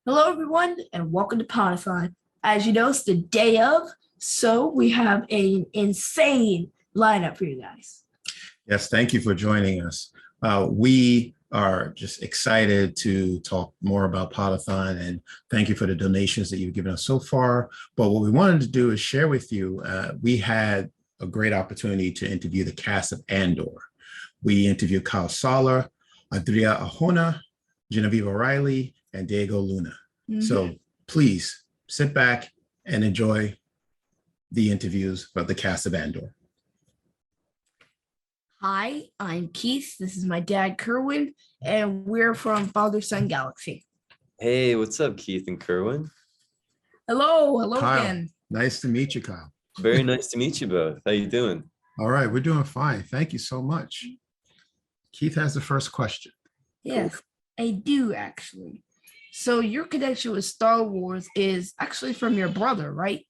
Hello, everyone, and welcome to Podify. As you know, it's the day of, so we have an insane lineup for you guys. Yes, thank you for joining us. We are just excited to talk more about Podathon, and thank you for the donations that you've given us so far. But what we wanted to do is share with you, we had a great opportunity to interview the cast of Andor. We interviewed Kyle Soller, Adria Arjona, Genevieve O'Reilly, and Diego Luna. So please sit back and enjoy the interviews of the cast of Andor. Hi, I'm Keith. This is my dad, Kerwin, and we're from Father Son Galaxy. Hey, what's up, Keith and Kerwin? Hello Kyle, again. nice to meet you, Kyle. Very nice to meet you both. How you doing? All right, we're doing fine. Thank you so much. Keith has the first question. Yes, I do actually. So your connection with Star Wars is actually from your brother, right?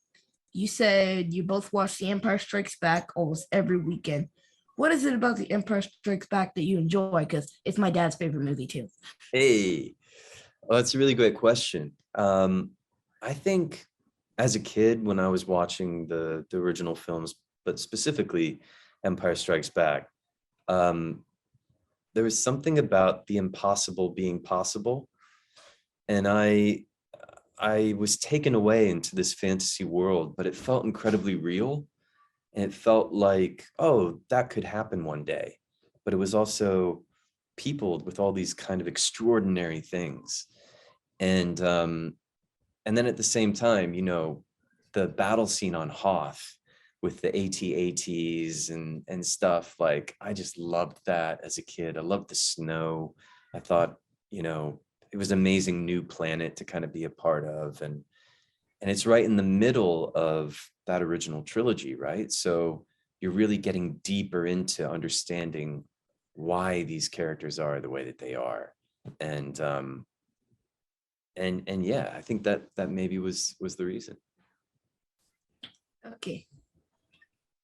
You said you both watch The Empire Strikes Back almost every weekend. What is it about The Empire Strikes Back that you enjoy? Because it's my dad's favorite movie too. Hey, well, that's a really great question. I think as a kid, when I was watching the original films, but specifically Empire Strikes Back, there was something about the impossible being possible. And I was taken away into this fantasy world, but it felt incredibly real. And it felt like, oh, that could happen one day. But it was also peopled with all these kind of extraordinary things. And then at the same time, the battle scene on Hoth with the AT-ATs and stuff, like I just loved that as a kid. I loved the snow. I thought, it was an amazing new planet to kind of be a part of. And it's right in the middle of that original trilogy, right? So you're really getting deeper into understanding why these characters are the way that they are. And yeah, I think that maybe was the reason. Okay.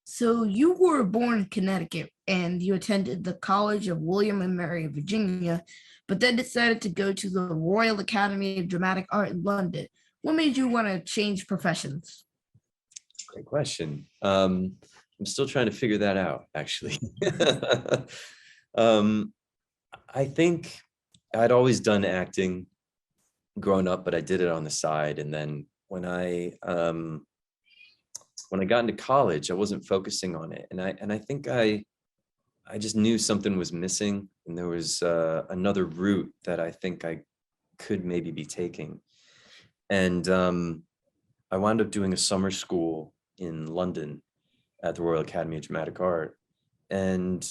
So you were born in Connecticut and you attended the College of William and Mary, Virginia, but then decided to go to the Royal Academy of Dramatic Art in London. What made you want to change professions? Great question. I'm still trying to figure that out, actually. I think I'd always done acting growing up, but I did it on the side. And then when I got into college, I wasn't focusing on it. And I think I just knew something was missing. And there was another route that I think I could maybe be taking. And I wound up doing a summer school in London at the Royal Academy of Dramatic Art. And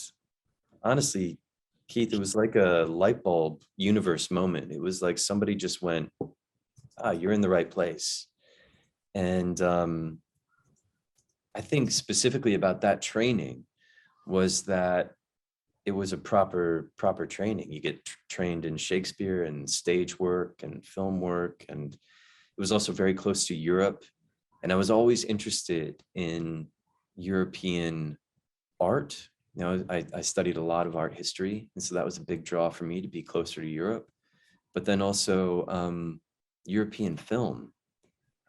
honestly, Keith, it was like a light bulb universe moment. It was like somebody just went, you're in the right place. And I think specifically about that training was that it was a proper training. You get trained in Shakespeare and stage work and film work. And it was also very close to Europe. And I was always interested in European art. I studied a lot of art history. And so that was a big draw for me to be closer to Europe. But then also European film.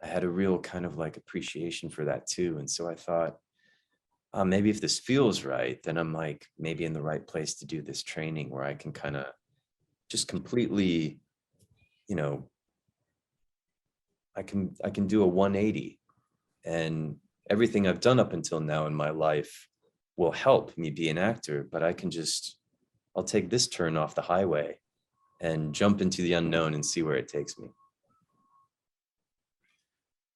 I had a real kind of like appreciation for that too. And so I thought, maybe if this feels right, then I'm like maybe in the right place to do this training where I can kind of just completely, I can do a 180, and everything I've done up until now in my life will help me be an actor, but I'll take this turn off the highway and jump into the unknown and see where it takes me.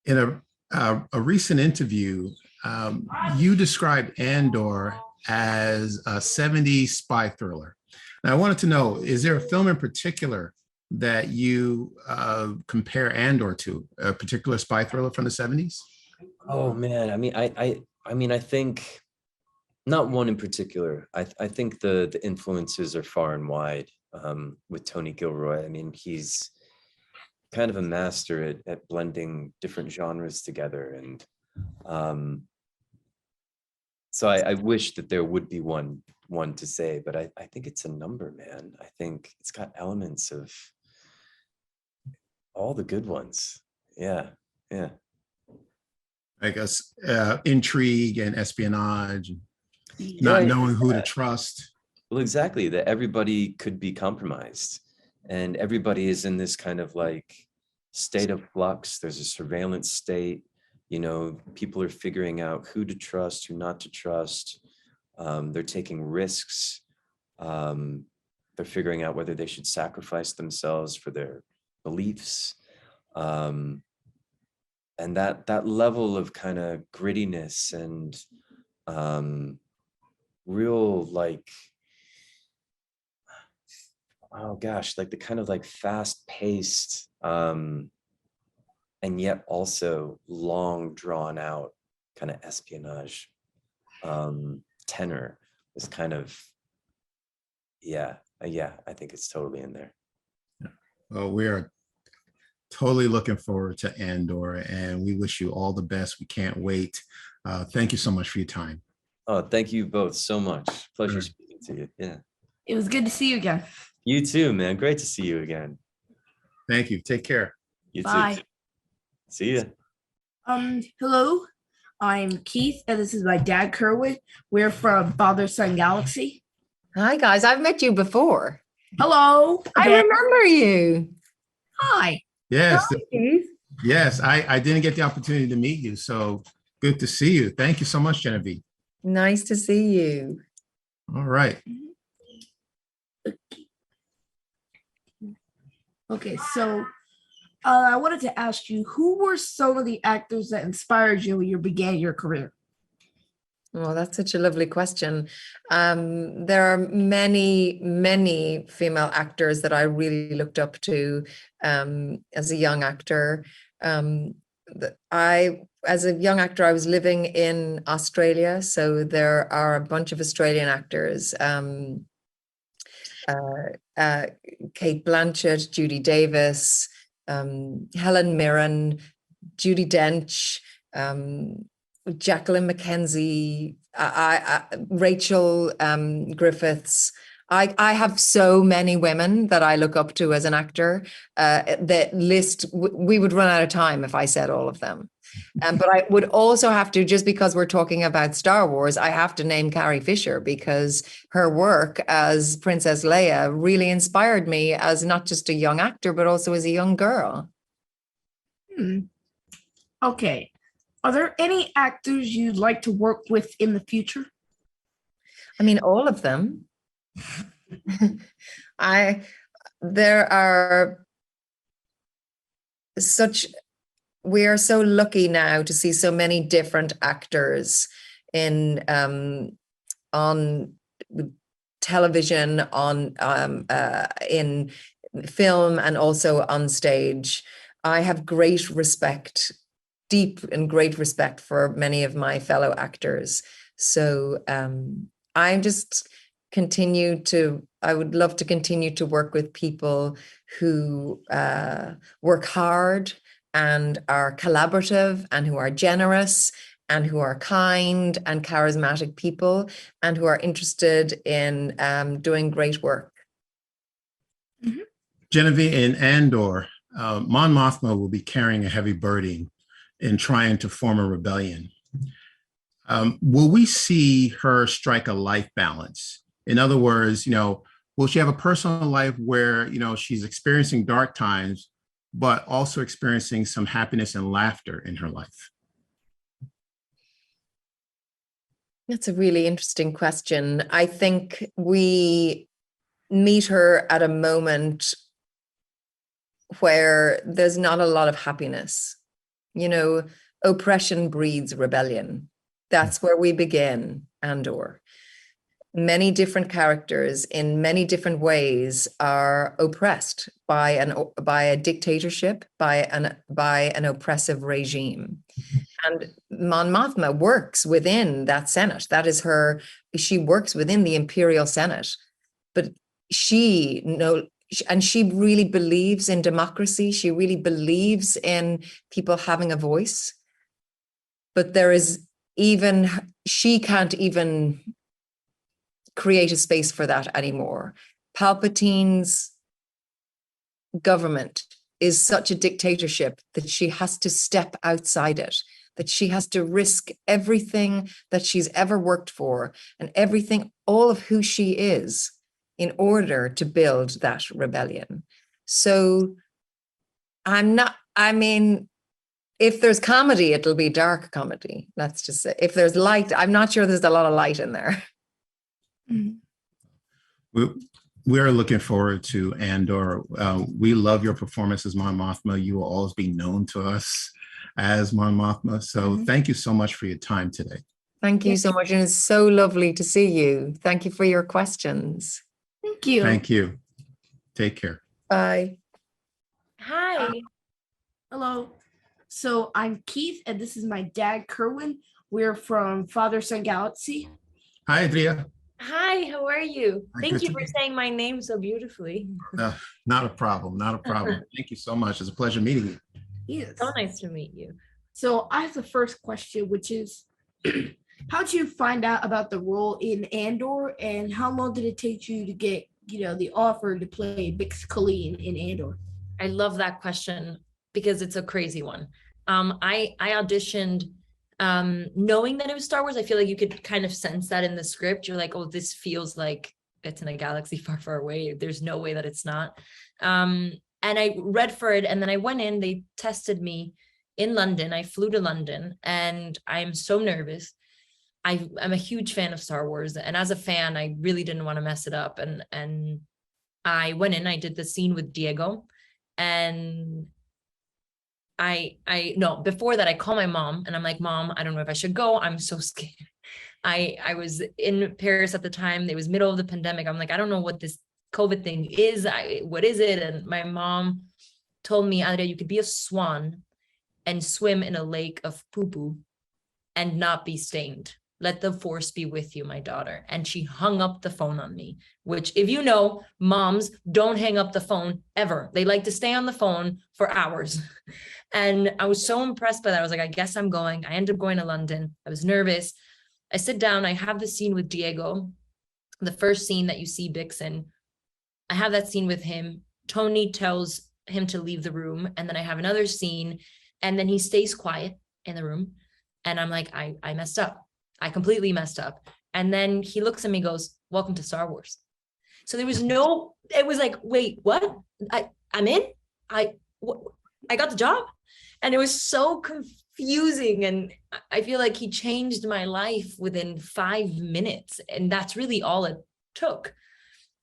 In a recent interview, you described Andor as a 70s spy thriller. Now, I wanted to know, is there a film in particular that you compare Andor to, a particular spy thriller from the 70s? Oh man, I think not one in particular. I think the influences are far and wide with Tony Gilroy. I mean, he's kind of a master at blending different genres together. And so I wish that there would be one to say, but I think it's a number, man. I think it's got elements of all the good ones. Yeah. Yeah. I guess intrigue and espionage, not Right. knowing who to trust. Well, exactly. That everybody could be compromised, and everybody is in this kind of like state of flux. There's a surveillance state. People are figuring out who to trust, who not to trust. They're taking risks. They're figuring out whether they should sacrifice themselves for their beliefs. And that level of kind of grittiness and real like, oh gosh, like the kind of like fast paced and yet also long drawn out kind of espionage tenor is kind of, yeah, I think it's totally in there. Well, we are totally looking forward to Andor, and we wish you all the best. We can't wait. Thank you so much for your time. Oh, thank you both so much. Pleasure Sure. speaking to you. Yeah. It was good to see you again. You too, man. Great to see you again. Thank you. Take care. You Bye. too. See ya. Hello, I'm Keith, and this is my dad, Kerwin. We're from Father Son Galaxy. Hi, guys. I've met you before. Hello. I again. remember you. Hi. Yes, Hi, Keith. yes. I didn't get the opportunity to meet you, so good to see you. Thank you so much, Genevieve. Nice to see you. All right. Okay, so I wanted to ask you, who were some of the actors that inspired you when you began your career? Well, that's such a lovely question. There are many, many female actors that I really looked up to as a young actor. As a young actor, I was living in Australia, so there are a bunch of Australian actors. Kate Blanchett, Judi Davis, Helen Mirren, Judi Dench, Jacqueline McKenzie, Rachel Griffiths. I have so many women that I look up to as an actor. The list, we would run out of time if I said all of them. But I would also have to, just because we're talking about Star Wars, I have to name Carrie Fisher, because her work as Princess Leia really inspired me as not just a young actor, but also as a young girl. Okay. Are there any actors you'd like to work with in the future? I mean, all of them. We are so lucky now to see so many different actors in on television, in film, and also on stage. I have great respect, deep and great respect for many of my fellow actors. So I would love to continue to work with people who work hard and are collaborative and who are generous and who are kind and charismatic people and who are interested in doing great work. Mm-hmm. Genevieve, in Andor, Mon Mothma will be carrying a heavy burden in trying to form a rebellion. Will we see her strike a life balance? In other words, will she have a personal life where, she's experiencing dark times, but also experiencing some happiness and laughter in her life? That's a really interesting question. I think we meet her at a moment where there's not a lot of happiness. Oppression breeds rebellion. That's where we begin, Andor. Many different characters in many different ways are oppressed by a dictatorship, by an oppressive regime. And Mon Mothma works within that Senate. She works within the Imperial Senate, but she really believes in democracy. She really believes in people having a voice. But she can't even create a space for that anymore. Palpatine's government is such a dictatorship that she has to step outside it, that she has to risk everything that she's ever worked for and everything, all of who she is, in order to build that rebellion. So if there's comedy, it'll be dark comedy. Let's just say, if there's light, I'm not sure there's a lot of light in there. We're looking forward to Andor. We love your performance as Mon Mothma. You will always be known to us as Mon Mothma. So thank you so much for your time today. Thank you so much. And it's so lovely to see you. Thank you for your questions. Thank you. Thank you. Take care. Bye. Hi. Hello. So I'm Keith, and this is my dad, Kerwin. We're from Father Son Galaxy. Hi, Adria. Hi, how are you? Hi, Thank good you to for be- saying my name so beautifully. Not a problem. Not a problem. Thank you so much. It's a pleasure meeting you. Yes. So nice to meet you. So I have the first question, which is, how'd you find out about the role in Andor, and how long did it take you to get, the offer to play Bix Colleen in Andor? I love that question because it's a crazy one. I auditioned knowing that it was Star Wars. I feel like you could kind of sense that in the script. You're like, oh, this feels like it's in a galaxy far, far away. There's no way that it's not. And I read for it, and then I went in. They tested me in London. I flew to London, and I'm so nervous. I'm a huge fan of Star Wars, and as a fan, I really didn't want to mess it up. And I went in. I did the scene with Diego, and before that, I call my mom, and I'm like, Mom, I don't know if I should go. I'm so scared. I was in Paris at the time. It was middle of the pandemic. I'm like, I don't know what this COVID thing is. What is it? And my mom told me, Adria, you could be a swan and swim in a lake of poo-poo and not be stained. Let the force be with you, my daughter. And she hung up the phone on me, which, if you know, moms don't hang up the phone ever. They like to stay on the phone for hours. And I was so impressed by that. I was like, I guess I'm going. I ended up going to London. I was nervous. I sit down. I have the scene with Diego, the first scene that you see Bix in. I have that scene with him. Tony tells him to leave the room. And then I have another scene. And then he stays quiet in the room. And I'm like, I messed up. I completely messed up. And then he looks at me and goes, welcome to Star Wars. So there was it was like, wait, what? I'm in? I got the job? And it was so confusing. And I feel like he changed my life within 5 minutes. And that's really all it took.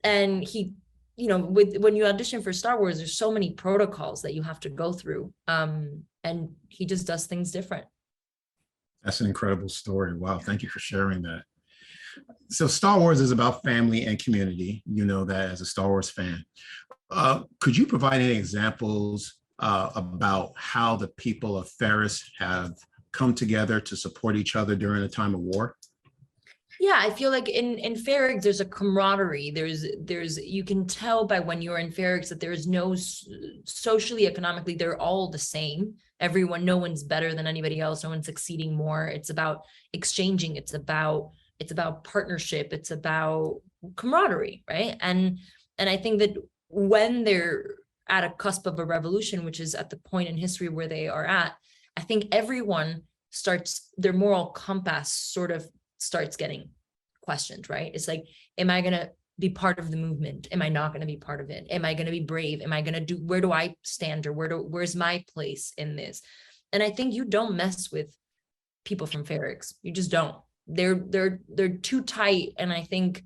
And he, when you audition for Star Wars, there's so many protocols that you have to go through. And he just does things different. That's an incredible story. Wow. Thank you for sharing that. So Star Wars is about family and community. You know that as a Star Wars fan. Could you provide any examples about how the people of Ferris have come together to support each other during a time of war? Yeah, I feel like in Ferrix, there's a camaraderie. There's you can tell by when you're in Ferrix that there's no socially, economically, they're all the same. Everyone, no one's better than anybody else. No one's succeeding more. It's about exchanging. It's about partnership. It's about camaraderie, right? And I think that when they're at a cusp of a revolution, which is at the point in history where they are at, I think everyone starts, their moral compass sort of starts getting questioned, right? It's like, am I going to be part of the movement? Am I not going to be part of it? Am I going to be brave? Am I going to do, where do I stand, or where's my place in this? And I think you don't mess with people from Ferrix. You just don't. They're too tight. And I think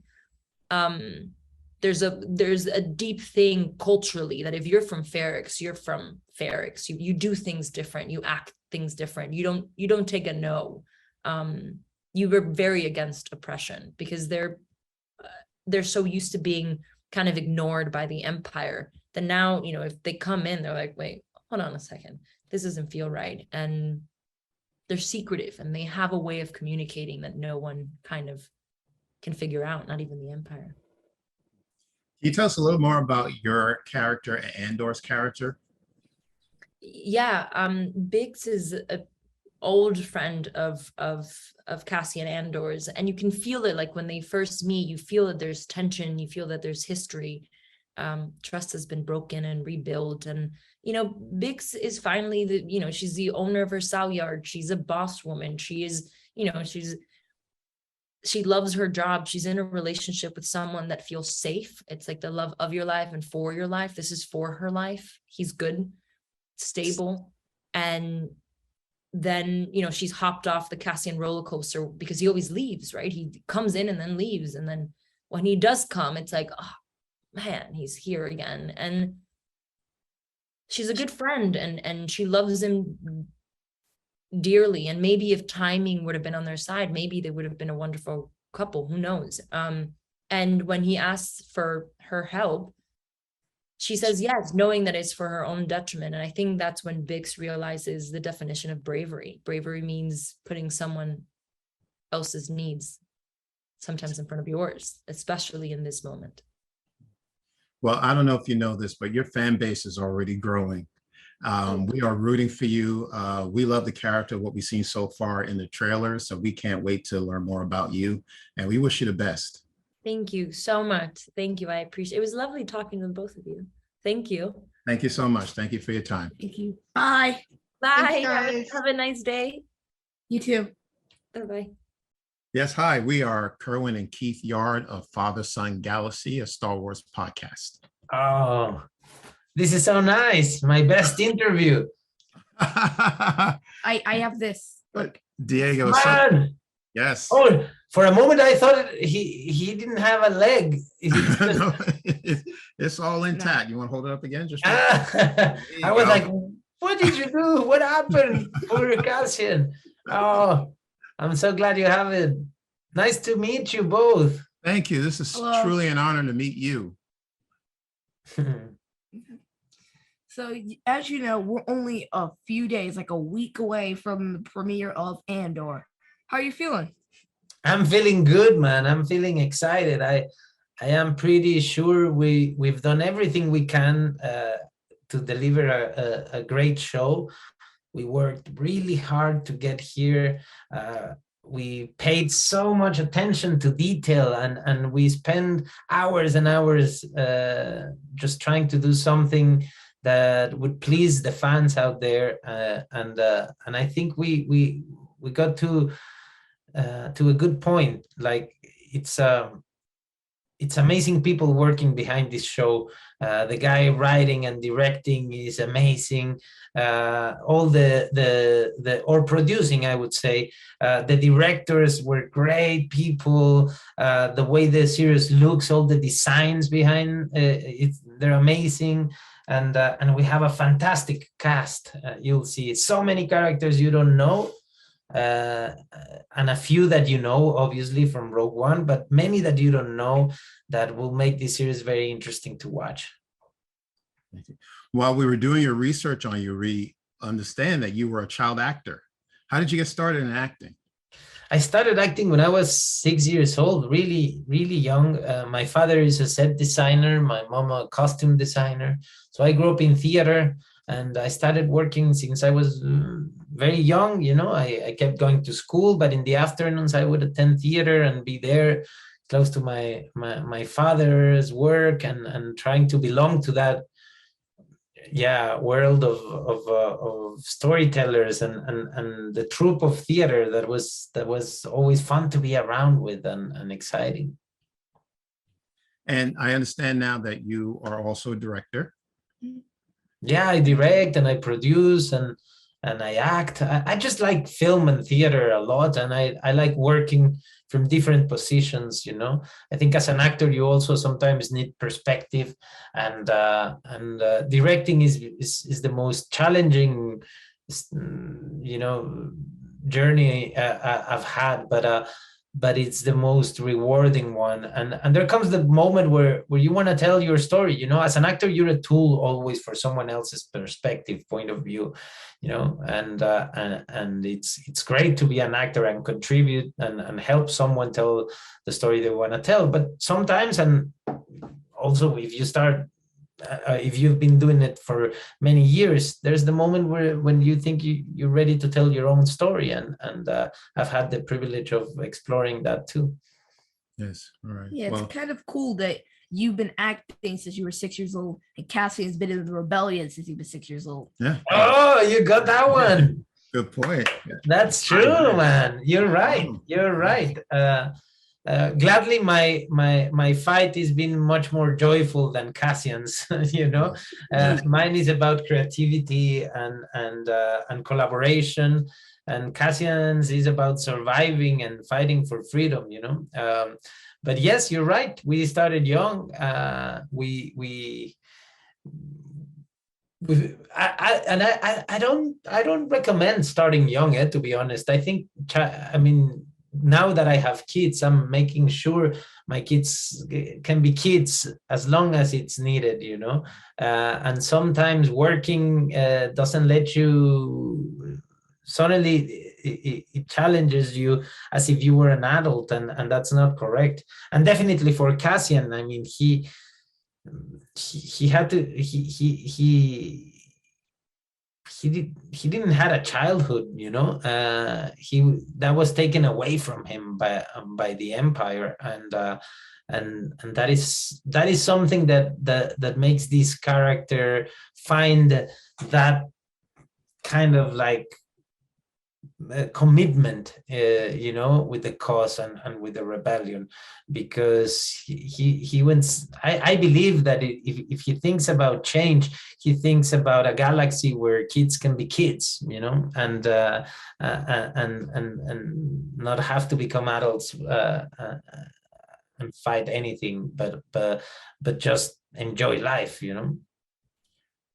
there's a deep thing culturally that if you're from Ferrix, you're from Ferrix. You do things different. You act things different. You don't take a no. You were very against oppression because they're so used to being kind of ignored by the empire that now, if they come in, they're like, wait, hold on a second. This doesn't feel right. And they're secretive and they have a way of communicating that no one kind of can figure out, not even the empire. Can you tell us a little more about your character and Andor's character? Yeah, Biggs is an old friend of Cassian Andor's, and you can feel it. Like when they first meet, you feel that there's tension, you feel that there's history. Trust has been broken and rebuilt, and Bix is finally she's the owner of her sow yard. She's a boss woman. She is, she loves her job. She's in a relationship with someone that feels safe. It's like the love of your life and for your life. This is for her life. He's good, stable. And then, she's hopped off the Cassian roller coaster because he always leaves, right? He comes in and then leaves. And then when he does come, it's like, oh man, he's here again. And she's a good friend and she loves him dearly. And maybe if timing would have been on their side, maybe they would have been a wonderful couple, who knows. And when he asks for her help, she says yes, knowing that it's for her own detriment. And I think that's when Bix realizes the definition of bravery. Bravery means putting someone else's needs sometimes in front of yours, especially in this moment. Well, I don't know if you know this, but your fan base is already growing. We are rooting for you. We love the character, what we've seen so far in the trailer. So we can't wait to learn more about you. And we wish you the best. Thank you so much. Thank you. I appreciate it. It was lovely talking to both of you. Thank you. Thank you so much. Thank you for your time. Thank you. Bye. Bye. Thanks, Have a nice day. You too. Bye-bye. Yes, hi. We are Kerwin and Keith Yard of Father Son Galaxy, a Star Wars podcast. Oh, this is so nice. My best interview. I have this. Look. Diego. Man. Yes. Oh, for a moment I thought he didn't have a leg. No, it's all intact. You want to hold it up again? Just I was like, what did you do? What happened? Poor Cassian. Oh, I'm so glad you have it. Nice to meet you both. Thank you. This is truly an honor to meet you. So as you know, we're only a few days, like a week away from the premiere of Andor. How are you feeling? I'm feeling good, man. I'm feeling excited. I am pretty sure we've done everything we can to deliver a great show. We worked really hard to get here. We paid so much attention to detail and we spend hours and hours just trying to do something that would please the fans out there. And I think we got to a good point. Like it's amazing people working behind this show. The guy writing and directing is amazing. All or producing, I would say. The directors were great people. The way the series looks, all the designs behind it, they're amazing. And we have a fantastic cast. You'll see so many characters you don't know. And a few that you know, obviously, from Rogue One, but many that you don't know that will make this series very interesting to watch. Thank you. While we were doing your research on you, we understand that you were a child actor. How did you get started in acting? I started acting when I was 6 years old, really, really young. My father is a set designer, my mom a costume designer. So I grew up in theater. And I started working since I was very young. I kept going to school, but in the afternoons I would attend theater and be there close to my father's work and trying to belong to that world of storytellers and the troupe of theater that was always fun to be around with and exciting. And I understand now that you are also a director. Yeah, I direct and I produce and I act. I just like film and theater a lot, and I like working from different positions. I think as an actor you also sometimes need perspective, and directing is the most challenging journey I've had, but it's the most rewarding one. And there comes the moment where you want to tell your story. As an actor, you're a tool always for someone else's perspective, point of view, and it's great to be an actor and contribute and help someone tell the story they want to tell. But sometimes, and also if you've been doing it for many years, there's the moment when you think you're ready to tell your own story, and I've had the privilege of exploring that too. Yes, all right. Yeah, it's kind of cool that you've been acting since you were 6 years old, and Cassian's been in the rebellion since he was 6 years old. Yeah. Oh, you got that one. Good point. That's true, man. You're right. You're right. Gladly, my fight has been much more joyful than Cassian's. Mine is about creativity and collaboration, and Cassian's is about surviving and fighting for freedom. But yes, you're right. We started young. I don't recommend starting young, to be honest. I think, now that I have kids, I'm making sure my kids can be kids as long as it's needed, and sometimes working doesn't let you, suddenly it challenges you as if you were an adult, and that's not correct. And definitely for Cassian, I mean, he had to, he didn't had a childhood, that was taken away from him by the Empire, and that is something that makes this character find that kind of like commitment, with the cause and with the rebellion, because he went. I believe that if he thinks about change, he thinks about a galaxy where kids can be kids, and not have to become adults and fight anything, but just enjoy life,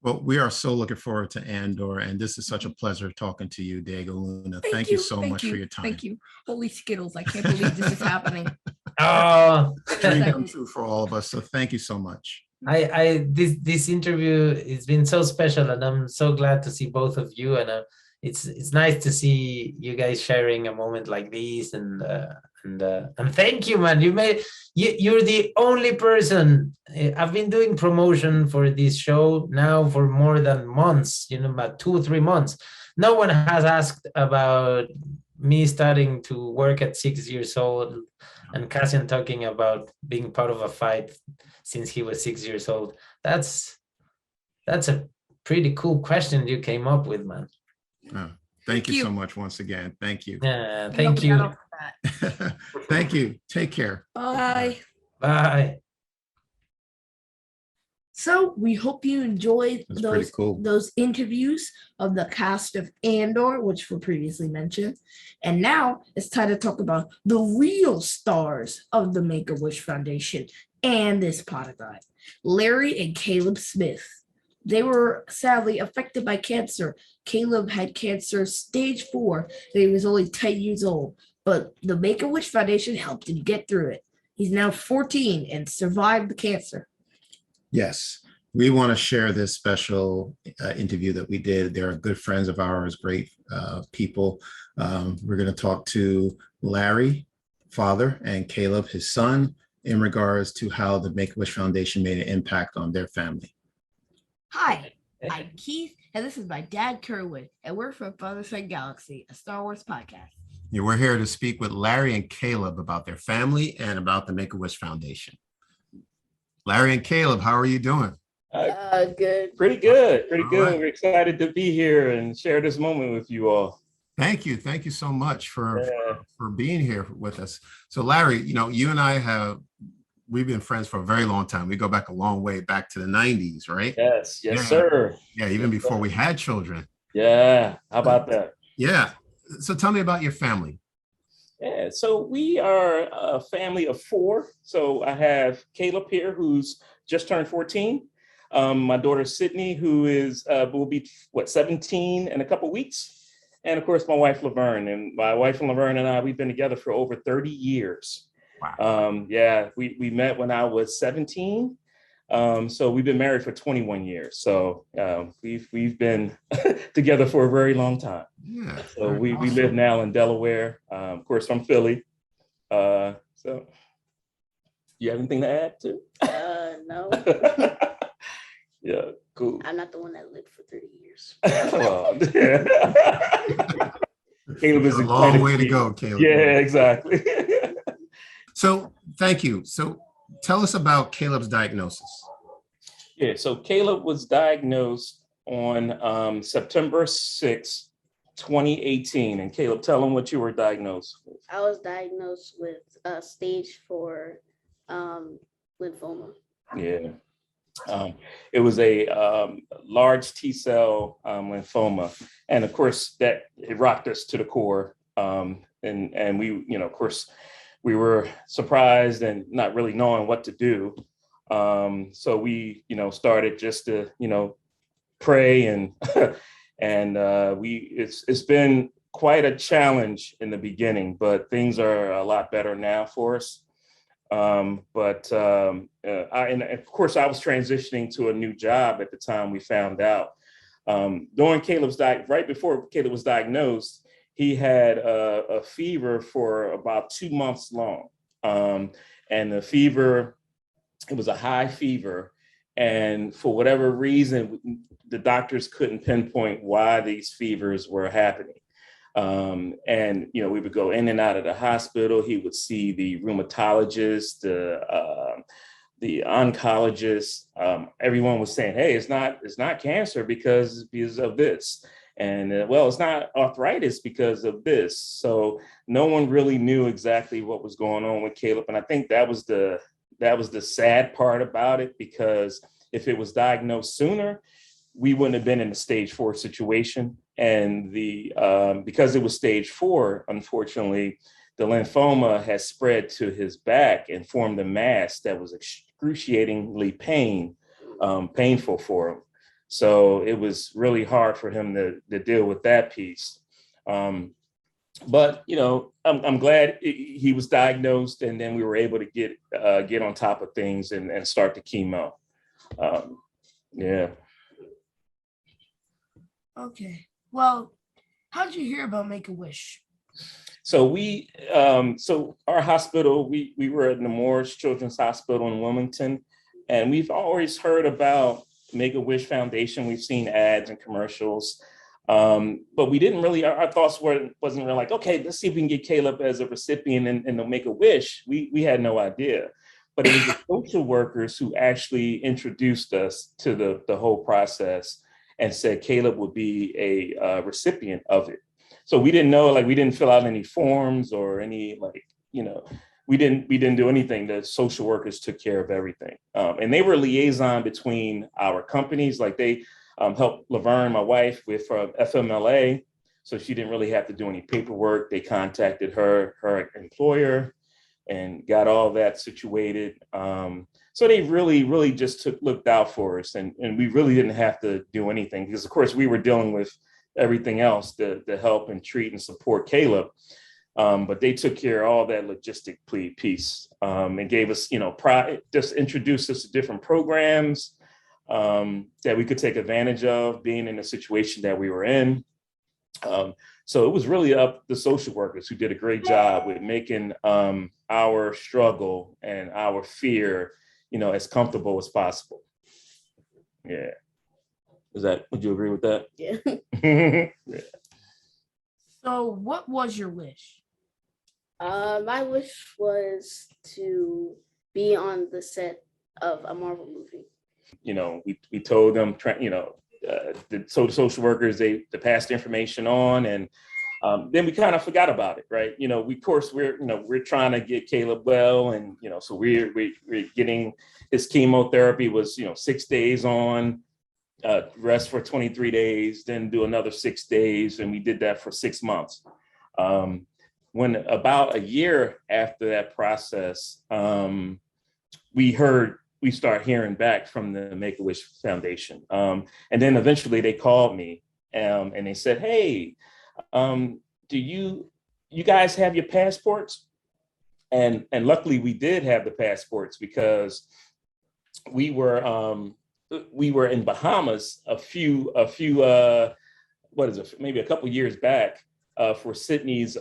Well, we are so looking forward to Andor, and this is such a pleasure talking to you, Diego Luna. Thank you so much for your time. Thank you. Holy Skittles, I can't believe this is happening. Dream come true for all of us, so thank you so much. This interview has been so special, and I'm so glad to see both of you, and it's nice to see you guys sharing a moment like this, and thank you, man. You're the only person. I've been doing promotion for this show now for more than months, about 2 or 3 months. No one has asked about me starting to work at 6 years old, and Cassian talking about being part of a fight since he was 6 years old. That's a pretty cool question you came up with, man. Oh, thank you so much once again. Thank you. Yeah, thank you. Thank you. Take care. Bye. Bye. So we hope you enjoyed those interviews of the cast of Andor, which were previously mentioned. And now it's time to talk about the real stars of the Make-A-Wish Foundation and this Potathon, Larry and Caleb Smith. They were sadly affected by cancer. Caleb had cancer stage 4, and he was only 10 years old. But the Make-A-Wish Foundation helped him get through it. He's now 14 and survived the cancer. Yes, we want to share this special interview that we did. They're good friends of ours, great people. We're going to talk to Larry, father, and Caleb, his son, in regards to how the Make-A-Wish Foundation made an impact on their family. Hi, I'm Keith, and this is my dad, Kerwin, and we're from Father Son Galaxy, a Star Wars podcast. Yeah, we're here to speak with Larry and Caleb about their family and about the Make-A-Wish Foundation. Larry and Caleb, how are you doing? Good. Pretty good. Right. We're excited to be here and share this moment with you all. Thank you. Thank you so much for being here with us. So Larry, you and I we've been friends for a very long time. We go back a long way, back to the 90s, right? Yes, sir. Yeah, even before we had children. Yeah, how about that? Yeah. So tell me about your family. Yeah, so we are a family of 4. So I have Caleb here, who's just turned 14. My daughter Sydney, who will be 17 in a couple weeks. And of course, my wife Laverne. And my wife Laverne and I, we've been together for over 30 years. Wow. We met when I was 17. So we've been married for 21 years. So we've been together for a very long time. Yeah. So we live now in Delaware. Of course, from Philly. So you have anything to add to? No. Yeah, cool. I'm not the one that lived for 30 years. Well, Caleb is a long way to go, Caleb. Yeah, exactly. So thank you. So tell us about Caleb's diagnosis. Yeah, so Caleb was diagnosed on September 6, 2018. And Caleb, tell them what you were diagnosed with. I was diagnosed with stage 4 lymphoma. Yeah. It was a large T cell lymphoma. And of course, that it rocked us to the core. And we, of course, we were surprised and not really knowing what to do. So we, started just to, pray and and it's been quite a challenge in the beginning, but things are a lot better now for us. And of course, I was transitioning to a new job at the time we found out. During right before Caleb was diagnosed, he had a fever for about 2 months long. And the fever, it was a high fever. And for whatever reason, the doctors couldn't pinpoint why these fevers were happening. And we would go in and out of the hospital. He would see the rheumatologist, the oncologist. Everyone was saying, "Hey, it's not cancer because of this," and well, it's not arthritis because of this. So no one really knew exactly what was going on with Caleb, and I think that was the sad part about it, because if it was diagnosed sooner, we wouldn't have been in a stage 4 situation. And because it was stage 4, unfortunately, the lymphoma has spread to his back and formed a mass that was excruciatingly painful for him. So it was really hard for him to deal with that piece. But I'm glad he was diagnosed, and then we were able to get on top of things and start the chemo. Yeah. Okay. Well, how did you hear about Make-A-Wish? So so our hospital, we were at Nemours Children's Hospital in Wilmington, and we've always heard about Make-A-Wish Foundation. We've seen ads and commercials, but we didn't really, our thoughts wasn't really like, okay, let's see if we can get Caleb as a recipient in the Make-A-Wish. We had no idea, but it was the social workers who actually introduced us to the whole process and said Caleb would be a recipient of it. So we didn't know, we didn't fill out any forms or any, we didn't do anything. The social workers took care of everything. And they were liaison between our companies. They helped Laverne, my wife, with FMLA. So she didn't really have to do any paperwork. They contacted her employer and got all that situated. So they really just looked out for us, and we really didn't have to do anything, because of course we were dealing with everything else to help and treat and support Caleb. But they took care of all that logistic piece, and gave us, just introduced us to different programs that we could take advantage of being in the situation that we were in. So it was really up the social workers, who did a great job with making our struggle and our fear, as comfortable as possible. Yeah. Would you agree with that? Yeah. Yeah. So what was your wish? My wish was to be on the set of a Marvel movie. We told them, the social workers, they passed the information on, and then we kind of forgot about it, right? We're trying to get Caleb well, and so we're getting his chemotherapy was 6 days on, rest for 23 days, then do another 6 days, and we did that for 6 months. When about a year after that process, we start hearing back from the Make-A-Wish Foundation, and then eventually they called me, and they said, "Hey, do you guys have your passports?" And luckily we did have the passports, because we were in Bahamas maybe a couple years back, for Sydney's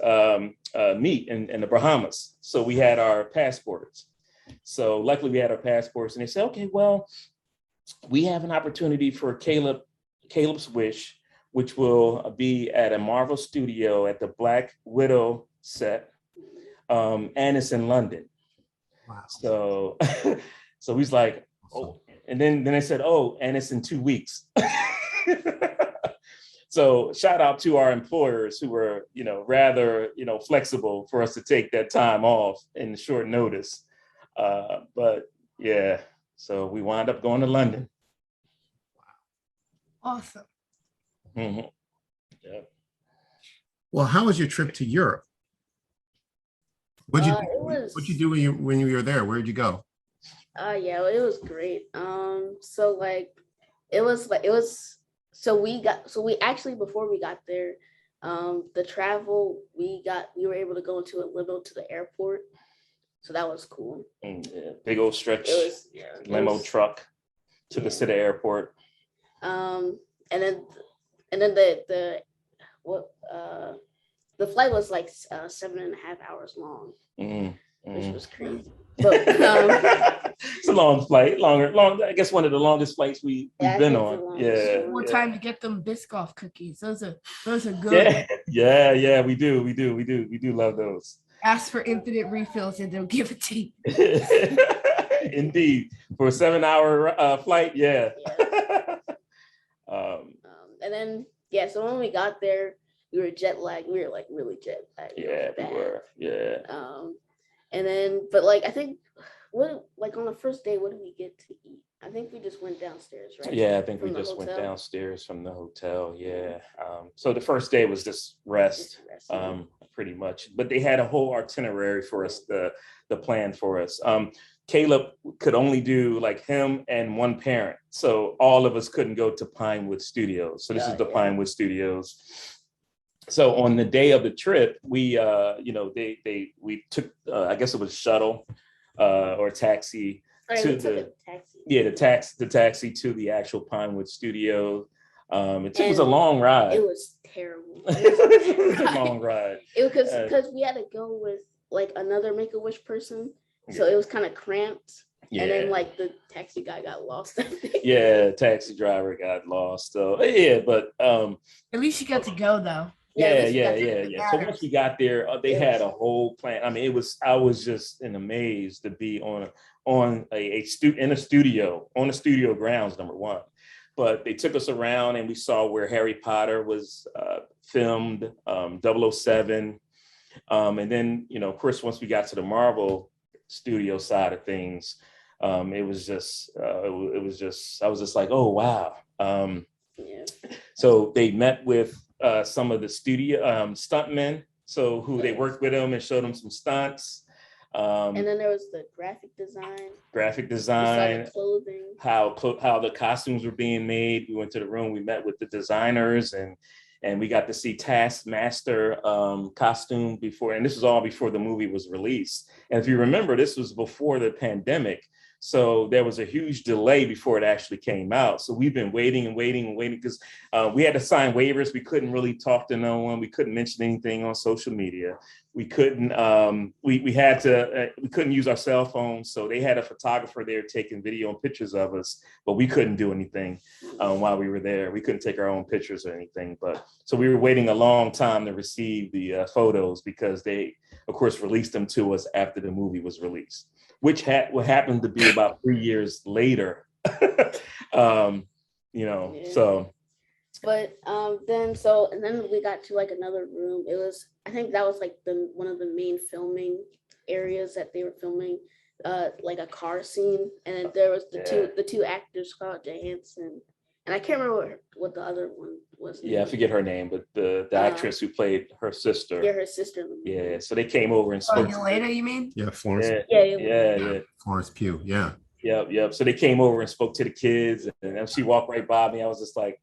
meet in the Bahamas. So we had our passports. So luckily we had our passports, and they said, "Okay, well, we have an opportunity for Caleb's Wish, which will be at a Marvel studio at the Black Widow set, and it's in London." Wow. So, so he's like, oh, and then they said, oh, and it's in 2 weeks. So shout out to our employers who were, rather, flexible for us to take that time off in short notice. But yeah, so we wound up going to London. Awesome. Mhm. Yeah. Well, how was your trip to Europe? What'd you do when you were there? Where'd you go? Yeah, it was great. So we actually, before we got there, the travel we were able to go into a limo to the airport. So that was cool. Yeah, big old stretch limo truck took us to the airport. And then the flight was like 7.5 hours long, which was crazy. But it's a long flight, long. I guess one of the longest flights we've been on. Yeah. More time to get them Biscoff cookies. Those are good. Yeah. We do love those. Ask for infinite refills and they'll give it to you. Indeed, for a 7-hour flight, yeah. And then so when we got there, we were jet lagged. We were like really jet lagged. Yeah, we were. Yeah. And then, but like I think, on the first day, what did we get to eat? I think we just went downstairs, right? Yeah, I think we just went downstairs from the hotel. Yeah. So the first day was just rest, pretty much. But they had a whole itinerary for us, the plan for us. Caleb could only do like him and one parent. So all of us couldn't go to Pinewood Studios. So this is the Pinewood Studios. So on the day of the trip, we, we took, I guess it was shuttle or taxi to the taxi to the actual Pinewood Studio. It was a long ride. It was terrible. It was a long ride. Because we had to go with like another Make-A-Wish person. So it was kind of cramped. Yeah. And then like the taxi guy got lost. Yeah, taxi driver got lost. So yeah, but at least you got to go though. Yeah. So once we got there, they had a whole plan. I mean, I was just amazed to be on a studio, on the studio grounds, number one. But they took us around and we saw where Harry Potter was filmed, 007. And then, of course, once we got to the Marvel studio side of things, it was just I was just like, oh wow. So they met with some of the studio stuntmen, so who they worked with them and showed them some stunts. And then there was the graphic design, the clothing, how the costumes were being made. We went to the room, we met with the designers, and we got to see Taskmaster costume before, and this was all before the movie was released. And if you remember, this was before the pandemic. So there was a huge delay before it actually came out. So we've been waiting because we had to sign waivers. We couldn't really talk to no one. We couldn't mention anything on social media. We couldn't, we couldn't use our cell phones. So they had a photographer there taking video and pictures of us, but we couldn't do anything while we were there. We couldn't take our own pictures or anything. But so we were waiting a long time to receive the photos because they, of course, released them to us after the movie was released, which happened to be about 3 years later. So. But then we got to like another room. It was, I think that was like one of the main filming areas that they were filming, like a car scene. And then there was the two actors, Scarlett Johansson, and I can't remember what the other one was. Yeah, I forget her name, but the actress who played her sister. Yeah, her sister. Yeah, so they came over and spoke. Later, you mean? Yeah, Florence. Yeah. Florence Pugh. Yeah. Yep. So they came over and spoke to the kids, and then she walked right by me. I was just like,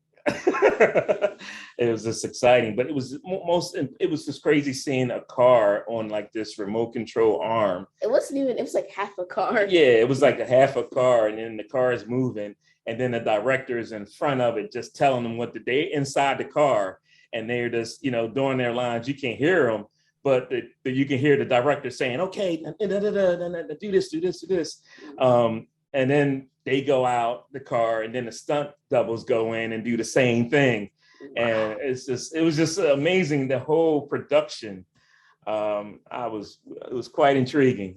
it was just exciting. But it was just crazy seeing a car on like this remote control arm. It wasn't even. It was like half a car. Yeah, it was like a half a car, and then the car is moving. And then the director is in front of it, just telling them what they inside the car, and they're just, doing their lines. You can't hear them, but you can hear the director saying, "Okay, do this." And then they go out the car, and then the stunt doubles go in and do the same thing. And it was just amazing, the whole production it was quite intriguing.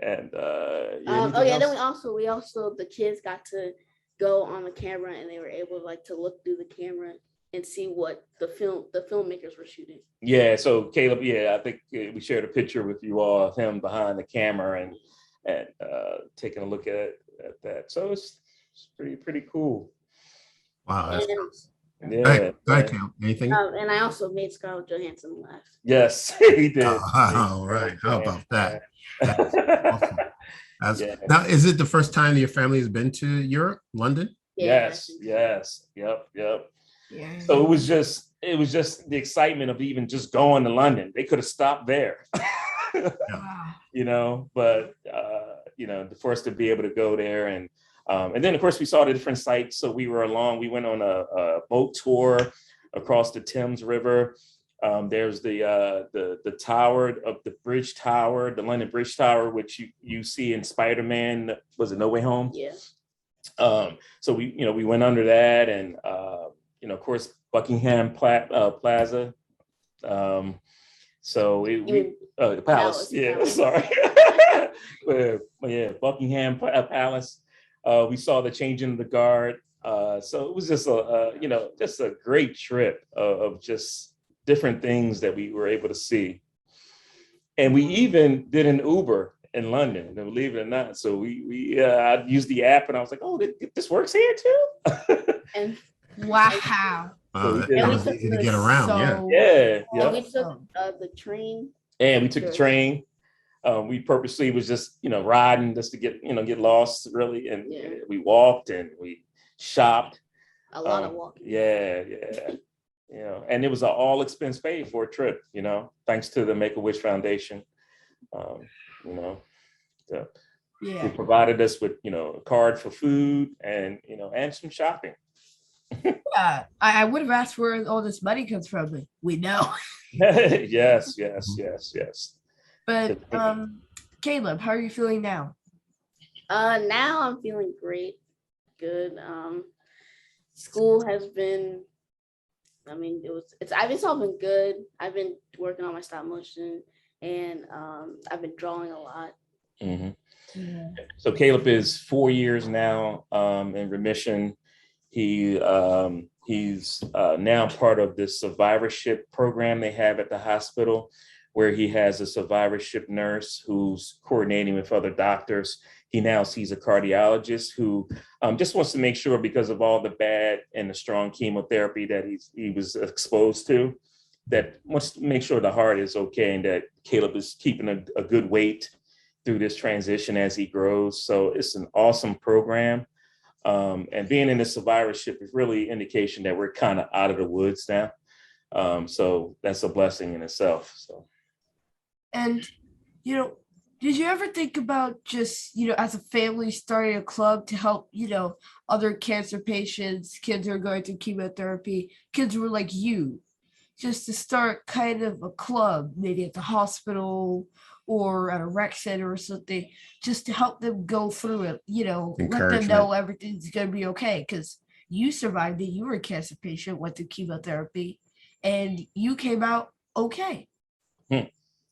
And oh yeah, then we also the kids got to go on the camera and they were able like to look through the camera and see what the filmmakers were shooting. Yeah, so Caleb, I think we shared a picture with you all of him behind the camera and taking a look at that. So it's pretty cool. Wow. That's Yeah. Anything? And I also made Scarlett Johansson laugh. Yes, he did. All right. How about that? That's awesome. Now, is it the first time your family has been to Europe, London? Yes. Yep. Yeah. So it was just the excitement of even just going to London. They could have stopped there. Wow. But for us to be able to go there and then of course we saw the different sites. So we went on a boat tour across the Thames River. There's the tower of the bridge tower, the London Bridge Tower, which you see in Spider-Man. Was it No Way Home? Yeah. So we went under that, and of course Buckingham Plaza. The palace. Sorry. Buckingham Palace. We saw the changing of the guard. So it was just a great trip of just different things that we were able to see. And we even did an Uber in London, believe it or not. So we I used the app and I was like, oh, this works here too. And wow. That was easy to get around. We took the train. And we took the train. We purposely was just riding just to get lost really, and we walked and we shopped. A lot of walking. Yeah. And it was an all expense paid for a trip. Thanks to the Make-A-Wish Foundation. They provided us with a card for food and and some shopping. I would have asked where all this money comes from, but we know. Yes. But Caleb, how are you feeling now? Now I'm feeling great, good. School has been, it's all been good. I've been working on my stop motion, and I've been drawing a lot. Mm-hmm. Yeah. So Caleb is 4 years now in remission. He's now part of this survivorship program they have at the hospital, where he has a survivorship nurse who's coordinating with other doctors. He now sees a cardiologist who just wants to make sure, because of all the bad and the strong chemotherapy that he was exposed to, that wants to make sure the heart is okay and that Caleb is keeping a good weight through this transition as he grows. So it's an awesome program. And being in the survivorship is really indication that we're kind of out of the woods now. So that's a blessing in itself. So. And, did you ever think about just, as a family starting a club to help, other cancer patients, kids who are going through chemotherapy, kids who are like you, just to start kind of a club, maybe at the hospital or at a rec center or something, just to help them go through it, let them know everything's going to be okay. Because you survived it. You were a cancer patient, went through chemotherapy, and you came out okay.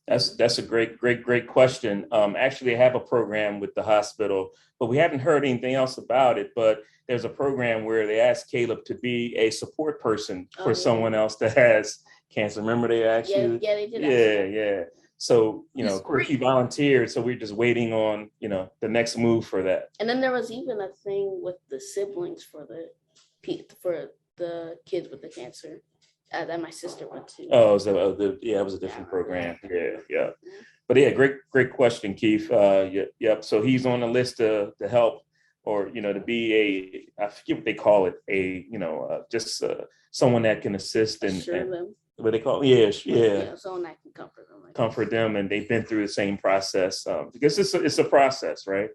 That's a great question. Actually, I have a program with the hospital, but we haven't heard anything else about it. But there's a program where they asked Caleb to be a support person for someone else that has cancer. Remember they asked you? Yeah, they did. Yeah. So, of course he volunteered. So we're just waiting on, the next move for that. And then there was even a thing with the siblings for the kids with the cancer. That my sister went to. Oh, so it was a different program. Yeah. But great question, Keith. Yep. So he's on the list to help, or to be I forget what they call it, someone that can assist and what they call it. Yeah. Someone that can comfort them. Comfort them, and they've been through the same process because it's a process, right?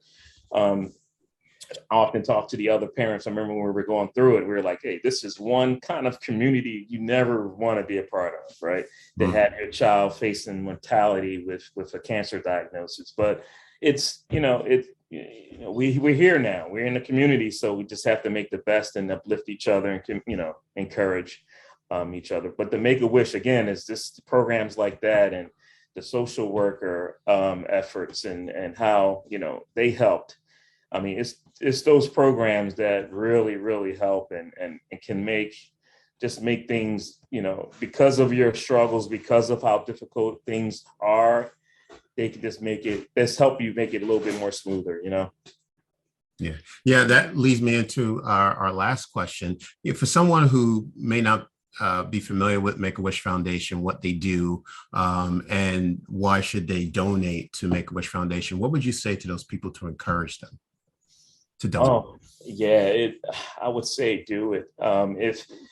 I often talk to the other parents. I remember when we were going through it, we were like, hey, this is one kind of community you never want to be a part of, right? To have your child facing mortality with a cancer diagnosis. But it's, we're here now. We're in the community, so we just have to make the best and uplift each other and, encourage. each other. But the Make-A-Wish, again, is just programs like that and the social worker efforts and how, they helped. I mean, it's those programs that really help and can make things, because of your struggles, because of how difficult things are, they can just help you make it a little bit more smoother, Yeah, that leads me into our last question. For someone who may not be familiar with Make-A-Wish Foundation, what they do, and why should they donate to Make-A-Wish Foundation, what would you say to those people to encourage them to donate? Oh, yeah, I would say do it.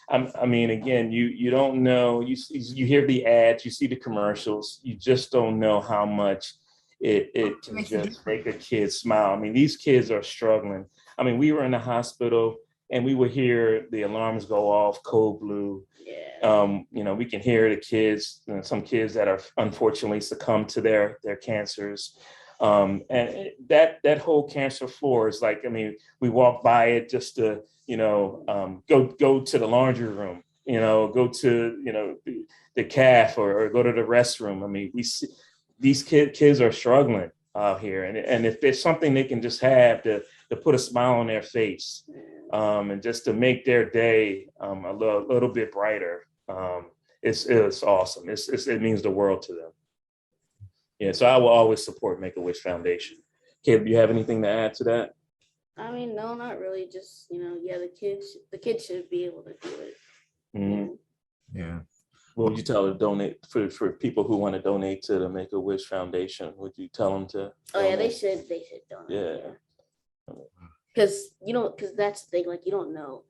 Again, you don't know, you hear the ads, you see the commercials, you just don't know how much it can just make a kid smile. I mean, these kids are struggling. I mean, we were in the hospital and we would hear the alarms go off, code blue. Yeah. We can hear the kids, some kids that are unfortunately succumbed to their cancers. And that whole cancer floor is like, we walk by it just to, go to the laundry room, go to, the calf or go to the restroom. I mean, we see these kids are struggling out here. And if there's something they can just have to put a smile on their face, and just to make their day a little bit brighter, it's awesome. It means the world to them. Yeah, so I will always support Make-A-Wish Foundation. Caleb, do you have anything to add to that? No, not really. Just, the kids should be able to do it. Mm-hmm. Yeah. What would you tell them to donate for people who want to donate to the Make-A-Wish Foundation? Would you tell them to? Oh yeah, they should donate. Yeah. Because that's the thing. Like, you don't know,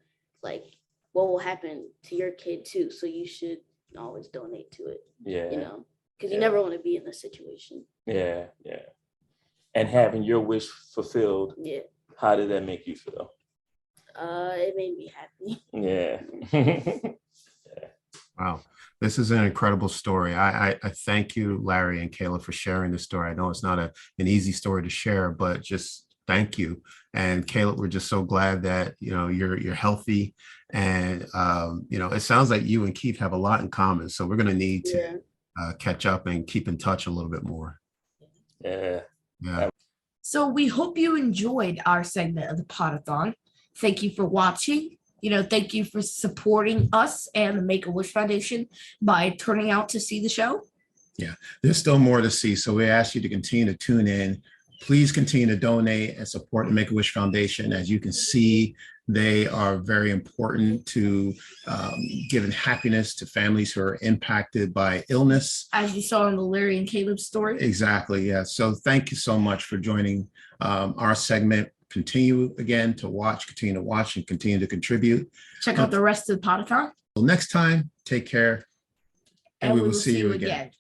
like, what will happen to your kid too. So you should always donate to it. Yeah. Because you never want to be in this situation. Yeah. And having your wish fulfilled. Yeah. How did that make you feel? It made me happy. Yeah. Wow. This is an incredible story. I thank you, Larry and Kayla, for sharing this story. I know it's not an easy story to share, but just thank you. And Kayla, we're just so glad that, you're healthy. And, it sounds like you and Keith have a lot in common. So we're going to need to catch up and keep in touch a little bit more. Yeah. So we hope you enjoyed our segment of the Podathon. Thank you for watching. Thank you for supporting us and the Make-A-Wish Foundation by turning out to see the show. Yeah, there's still more to see. So we ask you to continue to tune in. Please continue to donate and support the Make-A-Wish Foundation. As you can see, they are very important to giving happiness to families who are impacted by illness. As you saw in the Larry and Caleb story. Exactly, yeah. So thank you so much for joining our segment. Continue to watch, and continue to contribute. Check out the rest of the Podathon. Well, next time, take care, and we will see you again.